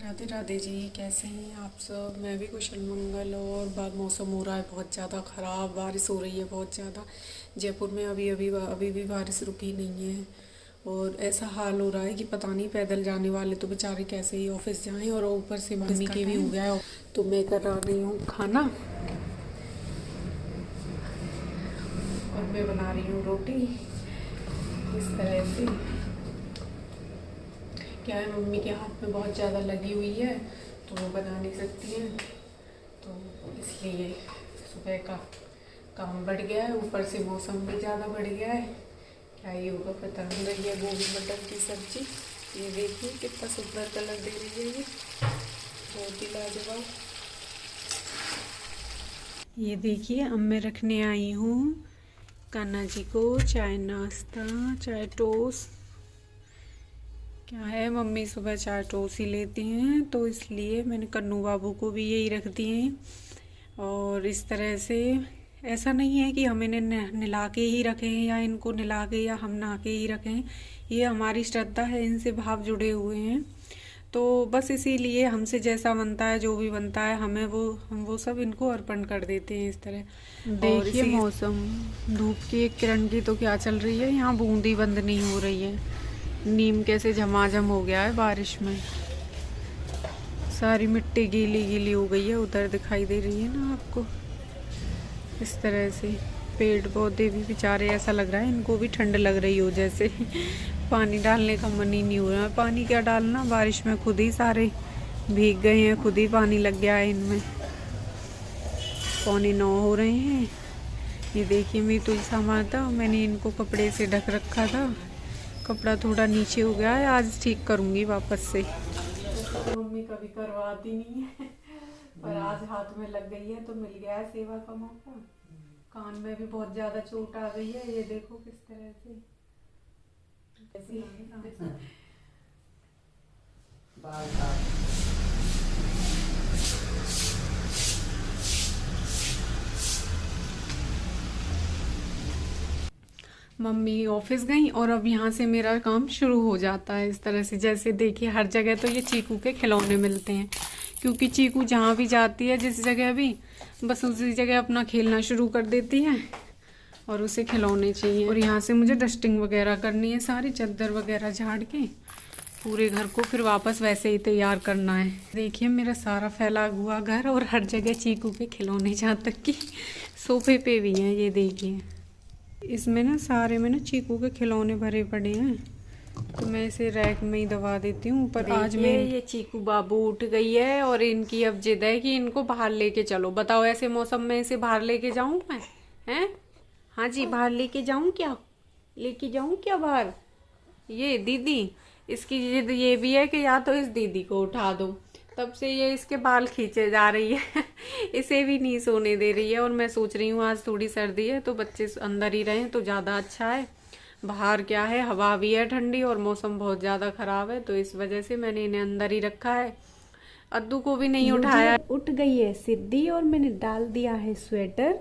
राधे राधे जी, कैसे हैं आप सब। मैं भी कुशल मंगल। और बाद मौसम हो रहा है बहुत ज़्यादा ख़राब, बारिश हो रही है बहुत ज़्यादा। जयपुर में अभी भी बारिश रुकी नहीं है। और ऐसा हाल हो रहा है कि पता नहीं पैदल जाने वाले तो बेचारे कैसे ही ऑफिस जाएं। और ऊपर से मम्मी के भी हो गया है। तो मैं कर रही हूँ खाना और मैं बना रही हूँ रोटी इस तरह से। क्या है, मम्मी के हाथ में बहुत ज़्यादा लगी हुई है तो वो बना नहीं सकती हैं, तो इसलिए सुबह का काम बढ़ गया है। ऊपर से मौसम भी ज़्यादा बढ़ गया है। क्या ही होगा पता नहीं। रही है गोभी मटर की सब्जी। ये देखिए कितना सुंदर कलर दे रही है, ये बहुत ही लाजवाब। ये देखिए अब मैं रखने आई हूँ कान्हा जी को चाय नाश्ता, चाय टोस्ट। क्या है, मम्मी सुबह चाय टोस्ट ही लेती हैं तो इसलिए मैंने कन्नू बाबू को भी यही रख दिए हैं। और इस तरह से ऐसा नहीं है कि हम इन्हें नहला के ही रखें या इनको नहला के या हम नहा के ही रखें। ये हमारी श्रद्धा है, इनसे भाव जुड़े हुए हैं। तो बस इसीलिए हमसे जैसा बनता है, जो भी बनता है, हम वो सब इनको अर्पण कर देते हैं इस तरह। देखिए मौसम, धूप की एक किरण की तो क्या चल रही है, यहाँ बूंदी बंद नहीं हो रही है। नीम कैसे झमाझम हो गया है बारिश में। सारी मिट्टी गीली गीली हो गई है, उधर दिखाई दे रही है ना आपको। इस तरह से पेड़ पौधे भी बेचारे, ऐसा लग रहा है इनको भी ठंड लग रही हो जैसे। पानी डालने का मन ही नहीं हो रहा। पानी क्या डालना, बारिश में खुद ही सारे भीग गए हैं, खुद ही पानी लग गया है इनमें। 8:45 हो रहे हैं। ये देखिए मेरी तुलसा माता, मैंने इनको कपड़े से ढक रखा था, कपड़ा थोड़ा नीचे हो गया है, आज ठीक करूँगी वापस से। तो मम्मी कभी करवाती नहीं है पर आज हाथ में लग गई है तो मिल गया है सेवा का मौका। कान में भी बहुत ज्यादा चोट आ गई है, ये देखो किस तरह से। मम्मी ऑफिस गई और अब यहाँ से मेरा काम शुरू हो जाता है इस तरह से। जैसे देखिए हर जगह तो ये चीकू के खिलौने मिलते हैं, क्योंकि चीकू जहाँ भी जाती है, जिस जगह भी, बस उसी जगह अपना खेलना शुरू कर देती है और उसे खिलौने चाहिए। और यहाँ से मुझे डस्टिंग वगैरह करनी है, सारी चादर वगैरह झाड़ के पूरे घर को फिर वापस वैसे ही तैयार करना है। देखिए मेरा सारा फैला हुआ घर और हर जगह चीकू के खिलौने, जहाँ तक कि सोफे पे भी हैं। ये देखिए इसमें ना सारे में ना चीकू के खिलौने भरे पड़े हैं, तो मैं इसे रैक में ही दबा देती हूँ। पर आज मैं, ये चीकू बाबू उठ गई है और इनकी अब जिद है कि इनको बाहर लेके चलो। बताओ ऐसे मौसम में इसे बाहर लेके जाऊं मैं? हैं? हाँ जी, बाहर लेके जाऊं क्या? लेके जाऊं क्या बाहर? ये दीदी, इसकी जिद ये भी है कि या तो इस दीदी को उठा दो, तब से ये इसके बाल खींचे जा रही है। इसे भी नहीं सोने दे रही है। और मैं सोच रही हूँ आज थोड़ी सर्दी है तो बच्चे अंदर ही रहें तो ज़्यादा अच्छा है। बाहर क्या है, हवा भी है ठंडी और मौसम बहुत ज़्यादा ख़राब है, तो इस वजह से मैंने इन्हें अंदर ही रखा है। अद्दू को भी नहीं उठाया। उठ गई है सिद्धि और मैंने डाल दिया है स्वेटर।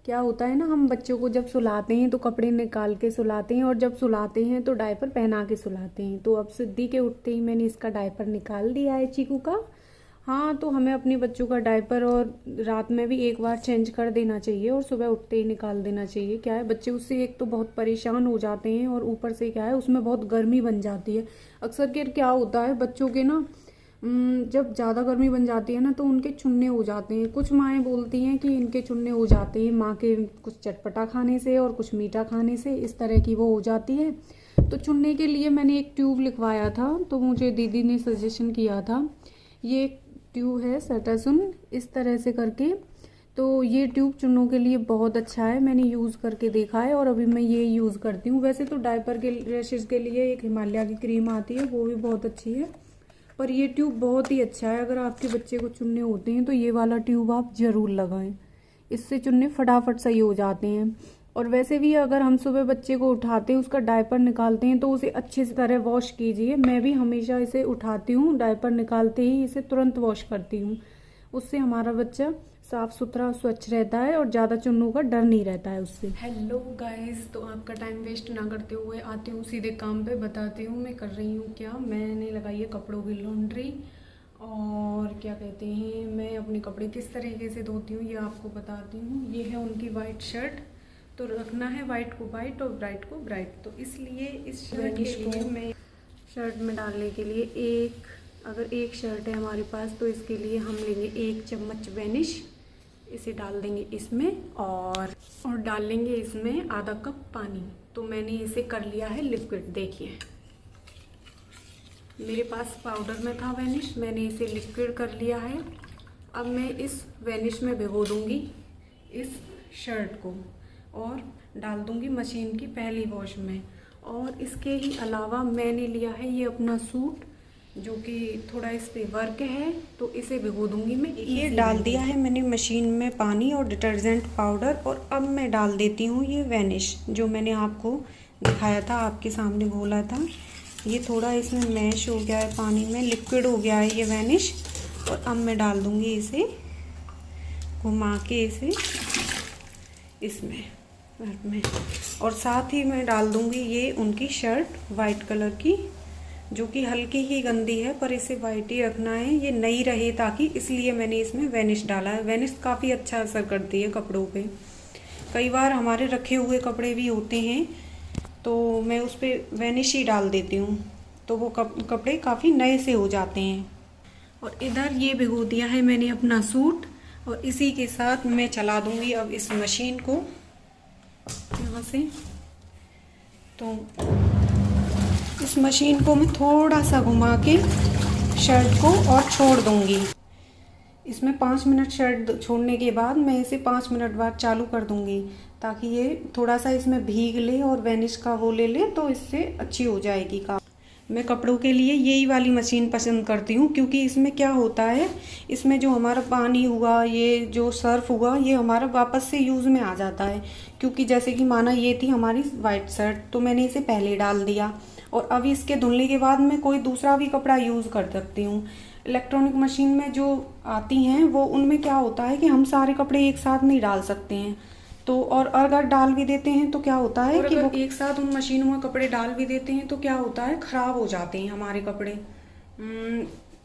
क्या होता है ना, हम बच्चों को जब सुलाते हैं तो कपड़े निकाल के सुलाते हैं और जब सुलाते हैं तो डायपर पहना के सुलाते हैं। तो अब सिद्धि के उठते ही मैंने इसका डायपर निकाल दिया है चीकू का। हाँ, तो हमें अपने बच्चों का डायपर और रात में भी एक बार चेंज कर देना चाहिए और सुबह उठते ही निकाल देना चाहिए। क्या है, बच्चे उससे एक तो बहुत परेशान हो जाते हैं और ऊपर से क्या है, उसमें बहुत गर्मी बन जाती है। अक्सर क्या होता है बच्चों के ना, जब ज़्यादा गर्मी बन जाती है ना तो उनके चुन्ने हो जाते हैं। कुछ माएँ बोलती हैं कि इनके चुन्ने हो जाते हैं माँ के कुछ चटपटा खाने से और कुछ मीठा खाने से, इस तरह की वो हो जाती है। तो चुनने के लिए मैंने एक ट्यूब लिखवाया था, तो मुझे दीदी ने सजेशन किया था। ये ट्यूब है सेटासुन, इस तरह से करके। तो ये ट्यूब चुन्नों के लिए बहुत अच्छा है, मैंने यूज़ करके देखा है और अभी मैं ये यूज़ करती हूँ। वैसे तो डायपर के रैशेज़ के लिए एक हिमालय की क्रीम आती है, वो भी बहुत अच्छी है, पर ये ट्यूब बहुत ही अच्छा है। अगर आपके बच्चे को चुन्ने होते हैं तो ये वाला ट्यूब आप ज़रूर लगाएं, इससे चुन्ने फटाफट सही हो जाते हैं। और वैसे भी अगर हम सुबह बच्चे को उठाते हैं, उसका डायपर निकालते हैं, तो उसे अच्छे से तरह वॉश कीजिए। मैं भी हमेशा इसे उठाती हूँ, डायपर निकालते ही इसे तुरंत वॉश करती हूँ। उससे हमारा बच्चा साफ सुथरा स्वच्छ रहता है और ज़्यादा चुन्नों का डर नहीं रहता है उससे। हेलो गाइस, तो आपका टाइम वेस्ट ना करते हुए आती हूँ सीधे काम पे, बताती हूँ मैं कर रही हूँ क्या। मैंने लगाई है कपड़ों की लॉन्ड्री और क्या कहते हैं, मैं अपने कपड़े किस तरीके से धोती हूँ ये आपको बताती हूँ। ये है उनकी वाइट शर्ट, तो रखना है वाइट को वाइट और ब्राइट को ब्राइट, तो इसलिए इस शर्ट के लिए मैं शर्ट में डालने के लिए अगर एक शर्ट है हमारे पास तो इसके लिए हम लेंगे 1 चम्मच वेनिश, इसे डाल देंगे इसमें और डाल लेंगे इसमें आधा कप पानी। तो मैंने इसे कर लिया है लिक्विड। देखिए मेरे पास पाउडर में था वेनिश, मैंने इसे लिक्विड कर लिया है। अब मैं इस वेनिश में भिगो दूंगी इस शर्ट को और डाल दूंगी मशीन की पहली वॉश में। और इसके ही अलावा मैंने लिया है ये अपना सूट जो कि थोड़ा इस पे वर्क है, तो इसे भिगो दूंगी मैं। ये डाल दिया है मैंने मशीन में पानी और डिटर्जेंट पाउडर, और अब मैं डाल देती हूँ ये वेनिश जो मैंने आपको दिखाया था, आपके सामने घोला था। ये थोड़ा इसमें मैश हो गया है, पानी में लिक्विड हो गया है ये वेनिश। और अब मैं डाल दूंगी इसे घुमा के इसे इसमें में, और साथ ही मैं डाल दूंगी ये उनकी शर्ट वाइट कलर की जो कि हल्की ही गंदी है, पर इसे वाइट ही रखना है, ये नई रहे ताकि, इसलिए मैंने इसमें वेनिश डाला है। वेनिश काफ़ी अच्छा असर करती है कपड़ों पे। कई बार हमारे रखे हुए कपड़े भी होते हैं तो मैं उस पर वेनिश ही डाल देती हूँ, तो वो कपड़े काफ़ी नए से हो जाते हैं। और इधर ये भिगो दिया है मैंने अपना सूट, और इसी के साथ मैं चला दूँगी अब इस मशीन को यहाँ से। तो इस मशीन को मैं थोड़ा सा घुमा के शर्ट को और छोड़ दूँगी। इसमें 5 मिनट शर्ट छोड़ने के बाद मैं इसे 5 मिनट बाद चालू कर दूँगी ताकि ये थोड़ा सा इसमें भीग ले और वेनिश का वो ले ले, तो इससे अच्छी हो जाएगी काम। मैं कपड़ों के लिए यही वाली मशीन पसंद करती हूँ क्योंकि इसमें क्या होता है, इसमें जो हमारा पानी हुआ, ये जो सर्फ हुआ, ये हमारा वापस से यूज़ में आ जाता है। क्योंकि जैसे कि माना ये थी हमारी वाइट शर्ट, तो मैंने इसे पहले डाल दिया और अभी इसके धुलने के बाद मैं कोई दूसरा भी कपड़ा यूज़ कर सकती हूँ। इलेक्ट्रॉनिक मशीन में जो आती हैं वो उनमें क्या होता है कि हम सारे कपड़े एक साथ नहीं डाल सकते हैं, तो और अगर डाल भी देते हैं तो क्या होता है कि वो एक साथ उन मशीनों में कपड़े डाल भी देते हैं तो क्या होता है, ख़राब हो जाते हैं हमारे कपड़े।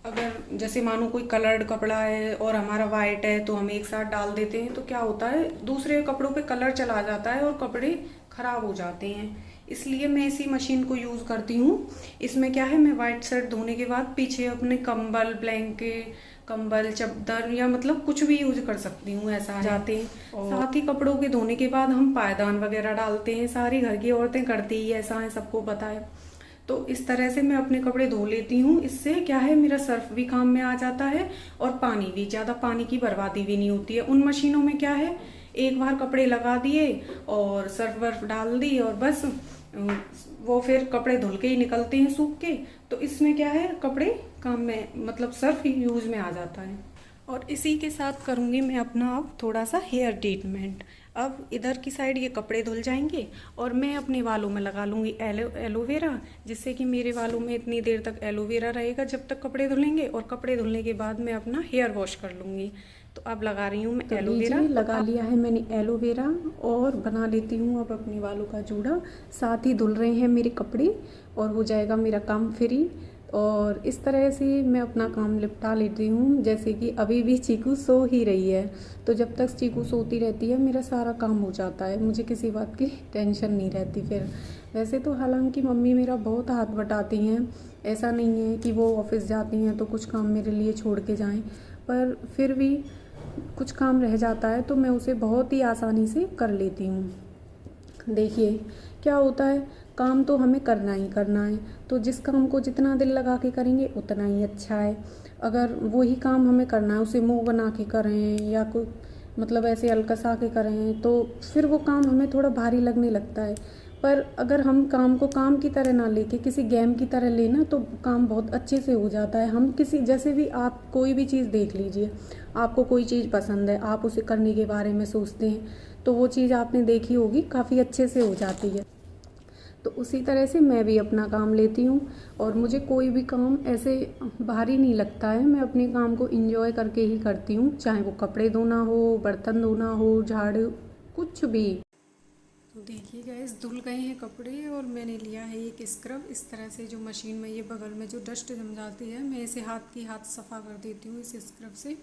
अगर जैसे मानो कोई कलर्ड कपड़ा है और हमारा वाइट है तो हम एक साथ डाल देते हैं तो क्या होता है, दूसरे कपड़ों पे कलर चला जाता है और कपड़े ख़राब हो जाते हैं। इसलिए मैं इसी मशीन को यूज़ करती हूँ। इसमें क्या है, मैं वाइट शर्ट धोने के बाद पीछे अपने कंबल, ब्लैंकेट, कंबल, चद्दर या मतलब कुछ भी यूज कर सकती हूँ, ऐसा जाते हैं। साथ ही कपड़ों के धोने के बाद हम पायदान वगैरह डालते हैं, सारी घर की औरतें करती ही ऐसा है, सबको पता है। तो इस तरह से मैं अपने कपड़े धो लेती हूँ। इससे क्या है, मेरा सर्फ भी काम में आ जाता है और पानी भी, ज़्यादा पानी की बर्बादी भी नहीं होती है। उन मशीनों में क्या है, एक बार कपड़े लगा दिए और सर्फ वर्फ डाल दी और बस वो फिर कपड़े धुल के ही निकलते हैं सूख के। तो इसमें क्या है, कपड़े काम में मतलब सर्फ यूज में आ जाता है। और इसी के साथ करूँगी मैं अपना अब थोड़ा सा हेयर ट्रीटमेंट। अब इधर की साइड ये कपड़े धुल जाएंगे और मैं अपने बालों में लगा लूँगी एलोवेरा, जिससे कि मेरे बालों में इतनी देर तक एलोवेरा रहेगा जब तक कपड़े धुलेंगे, और कपड़े धुलने के बाद मैं अपना हेयर वॉश कर लूँगी। तो अब लगा रही हूँ मैं एलोवेरा। लगा लिया है मैंने एलोवेरा और बना लेती हूँ अब अपने बालों का जूड़ा। साथ ही धुल रहे हैं मेरे कपड़े और हो जाएगा मेरा काम फ्री। और इस तरह से मैं अपना काम निपटा लेती हूँ। जैसे कि अभी भी चीकू सो ही रही है, तो जब तक चीकू सोती रहती है मेरा सारा काम हो जाता है, मुझे किसी बात की टेंशन नहीं रहती फिर। वैसे तो हालांकि मम्मी मेरा बहुत हाथ बटाती हैं, ऐसा नहीं है कि वो ऑफिस जाती हैं तो कुछ काम मेरे लिए छोड़ के जाएं, पर फिर भी कुछ काम रह जाता है तो मैं उसे बहुत ही आसानी से कर लेती हूँ। देखिए क्या होता है, काम तो हमें करना ही करना है, तो जिस काम को जितना दिल लगा के करेंगे उतना ही अच्छा है। अगर वही काम हमें करना है, उसे मुंह बना के करें या कोई मतलब ऐसे अलकसा के करें, तो फिर वो काम हमें थोड़ा भारी लगने लगता है। पर अगर हम काम को काम की तरह ना लेके किसी गेम की तरह लेना, तो काम बहुत अच्छे से हो जाता है। हम किसी, जैसे भी आप कोई भी चीज़ देख लीजिए, आपको कोई चीज़ पसंद है, आप उसे करने के बारे में सोचते हैं, तो वो चीज़ आपने देखी होगी काफ़ी अच्छे से हो जाती है। तो उसी तरह से मैं भी अपना काम लेती हूँ और मुझे कोई भी काम ऐसे भारी नहीं लगता है। मैं अपने काम को एंजॉय करके ही करती हूँ, चाहे वो कपड़े धोना हो, बर्तन धोना हो, झाड़ू, कुछ भी। तो देखिए गाइस, धुल गए हैं कपड़े और मैंने लिया है एक स्क्रब। इस तरह से जो मशीन में ये बगल में जो डस्ट जम जाती है, मैं इसे हाथ सफ़ा कर देती हूँ इस स्क्रब से,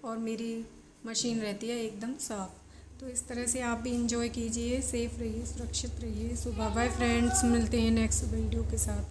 और मेरी मशीन रहती है एकदम साफ़। तो इस तरह से आप भी इंजॉय कीजिए, सेफ़ रहिए, सुरक्षित रहिए। सो बाय बाय फ्रेंड्स, मिलते हैं नेक्स्ट वीडियो के साथ।